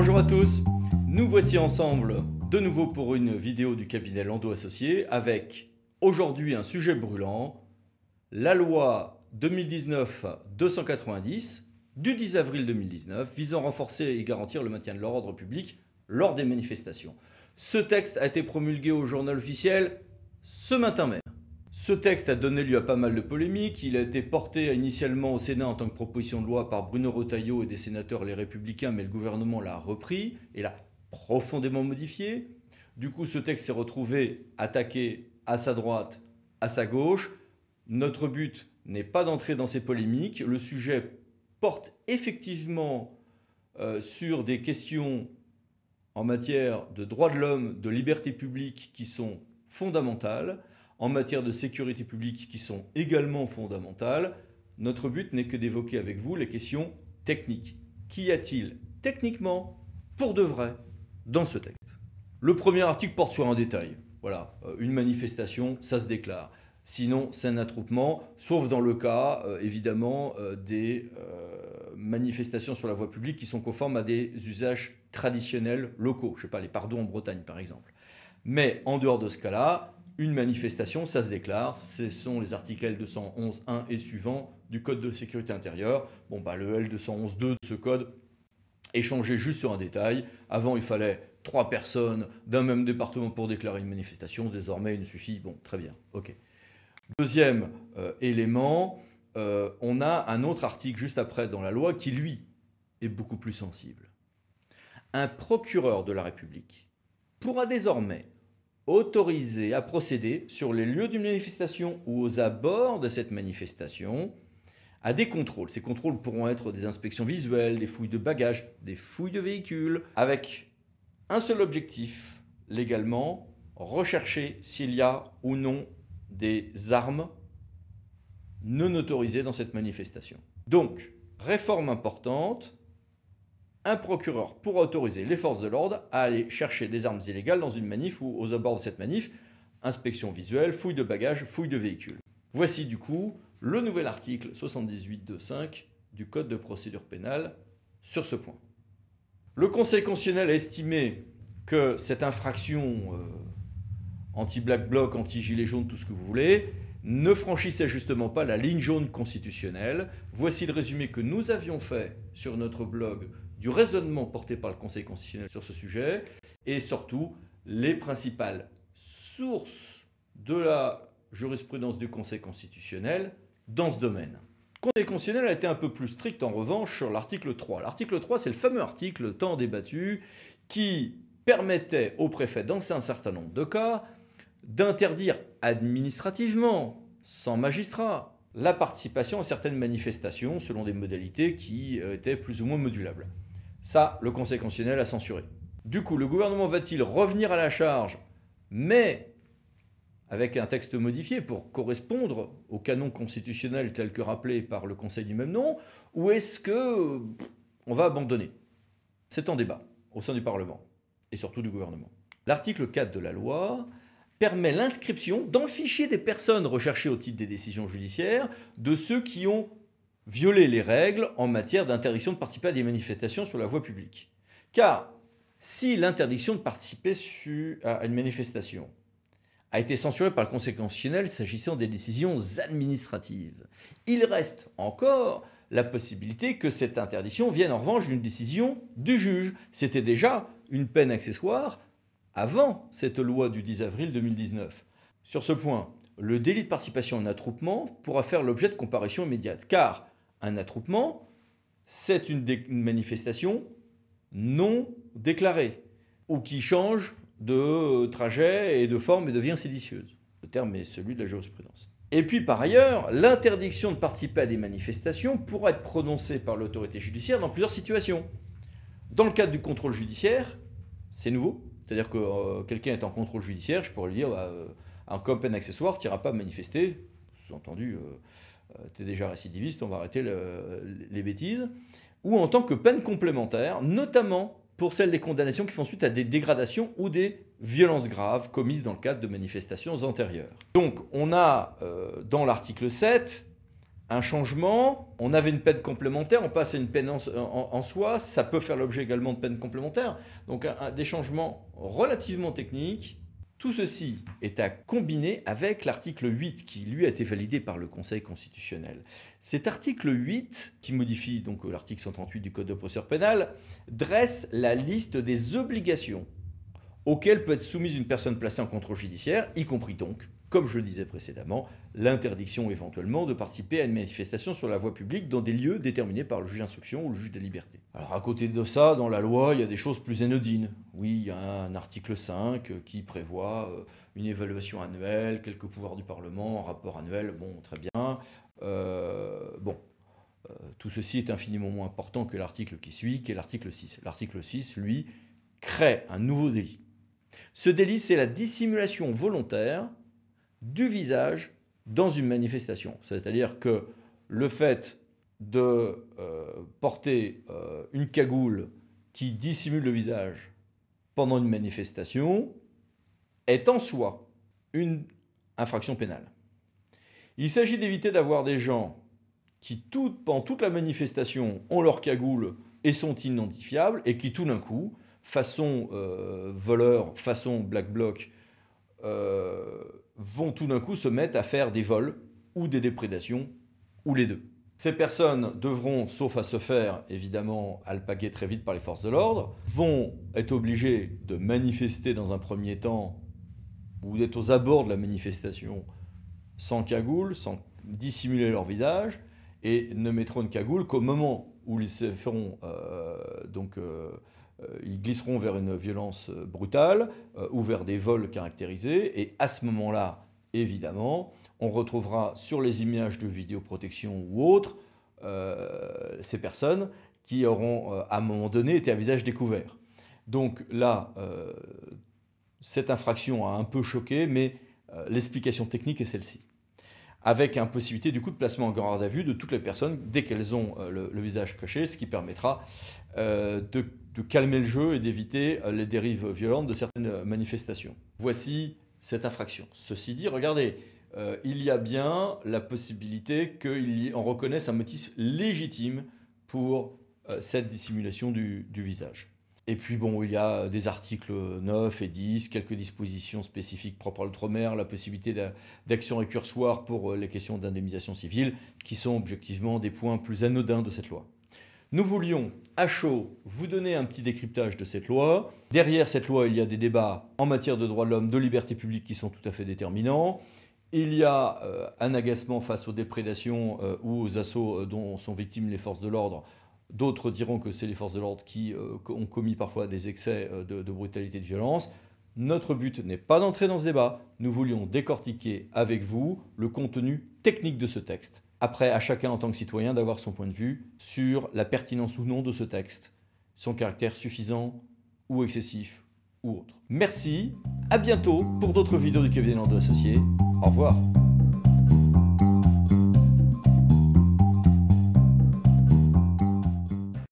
Bonjour à tous, nous voici ensemble de nouveau pour une vidéo du cabinet Landau Associés avec aujourd'hui un sujet brûlant, la loi 2019-290 du 10 avril 2019 visant à renforcer et garantir le maintien de l'ordre public lors des manifestations. Ce texte a été promulgué au journal officiel ce matin même. Ce texte a donné lieu à pas mal de polémiques. Il a été porté initialement au Sénat en tant que proposition de loi par Bruno Retailleau et des sénateurs Les Républicains, mais le gouvernement l'a repris et l'a profondément modifié. Du coup, ce texte s'est retrouvé attaqué à sa droite, à sa gauche. Notre but n'est pas d'entrer dans ces polémiques. Le sujet porte effectivement sur des questions en matière de droits de l'homme, de liberté publique qui sont fondamentales, en matière de sécurité publique qui sont également fondamentales. Notre but n'est que d'évoquer avec vous les questions techniques. Qu'y a-t-il techniquement, pour de vrai, dans ce texte? Le premier article porte sur un détail. Voilà, une manifestation, ça se déclare. Sinon, c'est un attroupement, sauf dans le cas, évidemment, des manifestations sur la voie publique qui sont conformes à des usages traditionnels locaux. Je ne sais pas, les pardons en Bretagne, par exemple. Mais en dehors de ce cas-là, une manifestation, ça se déclare. Ce sont les articles L211.1 et suivants du Code de sécurité intérieure. Bon, le L211.2 de ce code est changé juste sur un détail. Avant, il fallait 3 personnes d'un même département pour déclarer une manifestation. Désormais, il ne suffit. Bon, très bien, ok. Deuxième élément, on a un autre article juste après dans la loi qui, lui, est beaucoup plus sensible. Un procureur de la République pourra désormais autoriser à procéder sur les lieux d'une manifestation ou aux abords de cette manifestation à des contrôles. Ces contrôles pourront être des inspections visuelles, des fouilles de bagages, des fouilles de véhicules, avec un seul objectif, légalement, rechercher s'il y a ou non des armes non autorisées dans cette manifestation. Donc, réforme importante, un procureur pourra autoriser les forces de l'ordre à aller chercher des armes illégales dans une manif ou aux abords de cette manif, inspection visuelle, fouille de bagages, fouille de véhicules. Voici du coup le nouvel article 78.2.5 du Code de procédure pénale sur ce point. Le Conseil constitutionnel a estimé que cette infraction anti-black bloc, anti-gilet jaune, tout ce que vous voulez, ne franchissait justement pas la ligne jaune constitutionnelle. Voici le résumé que nous avions fait sur notre blog du raisonnement porté par le Conseil constitutionnel sur ce sujet et surtout les principales sources de la jurisprudence du Conseil constitutionnel dans ce domaine. Le Conseil constitutionnel a été un peu plus strict en revanche sur l'article 3. L'article 3, c'est le fameux article tant débattu qui permettait au préfet, dans un certain nombre de cas, d'interdire administrativement, sans magistrat, la participation à certaines manifestations selon des modalités qui étaient plus ou moins modulables. Ça, le Conseil constitutionnel a censuré. Du coup, le gouvernement va-t-il revenir à la charge, mais avec un texte modifié pour correspondre au canon constitutionnel tel que rappelé par le Conseil du même nom, ou est-ce qu'on va abandonner? C'est en débat au sein du Parlement et surtout du gouvernement. L'article 4 de la loi permet l'inscription dans le fichier des personnes recherchées au titre des décisions judiciaires de ceux qui ont violé les règles en matière d'interdiction de participer à des manifestations sur la voie publique. Car si l'interdiction de participer à une manifestation a été censurée par le Conseil constitutionnel s'agissant des décisions administratives, il reste encore la possibilité que cette interdiction vienne en revanche d'une décision du juge. C'était déjà une peine accessoire avant cette loi du 10 avril 2019. Sur ce point, le délit de participation en attroupement pourra faire l'objet de comparution immédiate, car un attroupement, c'est une manifestation non déclarée, ou qui change de trajet et de forme et devient séditieuse. Le terme est celui de la jurisprudence. Et puis par ailleurs, l'interdiction de participer à des manifestations pourra être prononcée par l'autorité judiciaire dans plusieurs situations. Dans le cadre du contrôle judiciaire, c'est nouveau. C'est-à-dire que quelqu'un est en contrôle judiciaire, je pourrais lui dire, comme peine accessoire, tu n'iras pas manifester. Sous-entendu, tu es déjà récidiviste, on va arrêter les bêtises. Ou en tant que peine complémentaire, notamment pour celles des condamnations qui font suite à des dégradations ou des violences graves commises dans le cadre de manifestations antérieures. Donc on a dans l'article 7 un changement, on avait une peine complémentaire, on passe à une peine en soi, ça peut faire l'objet également de peines complémentaires. Donc des changements relativement techniques. Tout ceci est à combiner avec l'article 8 qui, lui, a été validé par le Conseil constitutionnel. Cet article 8, qui modifie donc l'article 138 du Code de procédure pénale, dresse la liste des obligations auxquelles peut être soumise une personne placée en contrôle judiciaire, y compris donc, comme je le disais précédemment, l'interdiction éventuellement de participer à une manifestation sur la voie publique dans des lieux déterminés par le juge d'instruction ou le juge des libertés. Alors à côté de ça, dans la loi, il y a des choses plus anodines. Oui, il y a un article 5 qui prévoit une évaluation annuelle, quelques pouvoirs du Parlement, un rapport annuel, bon, très bien. Tout ceci est infiniment moins important que l'article qui suit, qui est l'article 6. L'article 6, lui, crée un nouveau délit. Ce délit, c'est la dissimulation volontaire du visage dans une manifestation. C'est-à-dire que le fait de porter une cagoule qui dissimule le visage pendant une manifestation est en soi une infraction pénale. Il s'agit d'éviter d'avoir des gens qui, pendant toute la manifestation, ont leur cagoule et sont inidentifiables et qui, tout d'un coup, façon voleur, façon black bloc, vont tout d'un coup se mettre à faire des vols ou des déprédations, ou les deux. Ces personnes devront, sauf à se faire évidemment alpaguer très vite par les forces de l'ordre, vont être obligées de manifester dans un premier temps ou d'être aux abords de la manifestation sans cagoule, sans dissimuler leur visage, et ne mettront une cagoule qu'au moment où ils se feront ils glisseront vers une violence brutale ou vers des vols caractérisés. Et à ce moment-là, évidemment, on retrouvera sur les images de vidéoprotection ou autres ces personnes qui auront à un moment donné été à visage découvert. Donc là, cette infraction a un peu choqué, mais l'explication technique est celle-ci. Avec une possibilité du coup de placement en garde à vue de toutes les personnes dès qu'elles ont le visage caché, ce qui permettra de calmer le jeu et d'éviter les dérives violentes de certaines manifestations. Voici cette infraction. Ceci dit, regardez, il y a bien la possibilité qu'on reconnaisse un motif légitime pour cette dissimulation du visage. Et puis bon, il y a des articles 9 et 10, quelques dispositions spécifiques propres à l'outre-mer, la possibilité d'action récursoire pour les questions d'indemnisation civile, qui sont objectivement des points plus anodins de cette loi. Nous voulions, à chaud, vous donner un petit décryptage de cette loi. Derrière cette loi, il y a des débats en matière de droits de l'homme, de liberté publique qui sont tout à fait déterminants. Il y a un agacement face aux déprédations ou aux assauts dont sont victimes les forces de l'ordre. D'autres diront que c'est les forces de l'ordre qui ont commis parfois des excès de brutalité et de violence. Notre but n'est pas d'entrer dans ce débat. Nous voulions décortiquer avec vous le contenu technique de ce texte. Après, à chacun en tant que citoyen d'avoir son point de vue sur la pertinence ou non de ce texte, son caractère suffisant ou excessif ou autre. Merci, à bientôt pour d'autres vidéos du cabinet Landau Associés. Au revoir.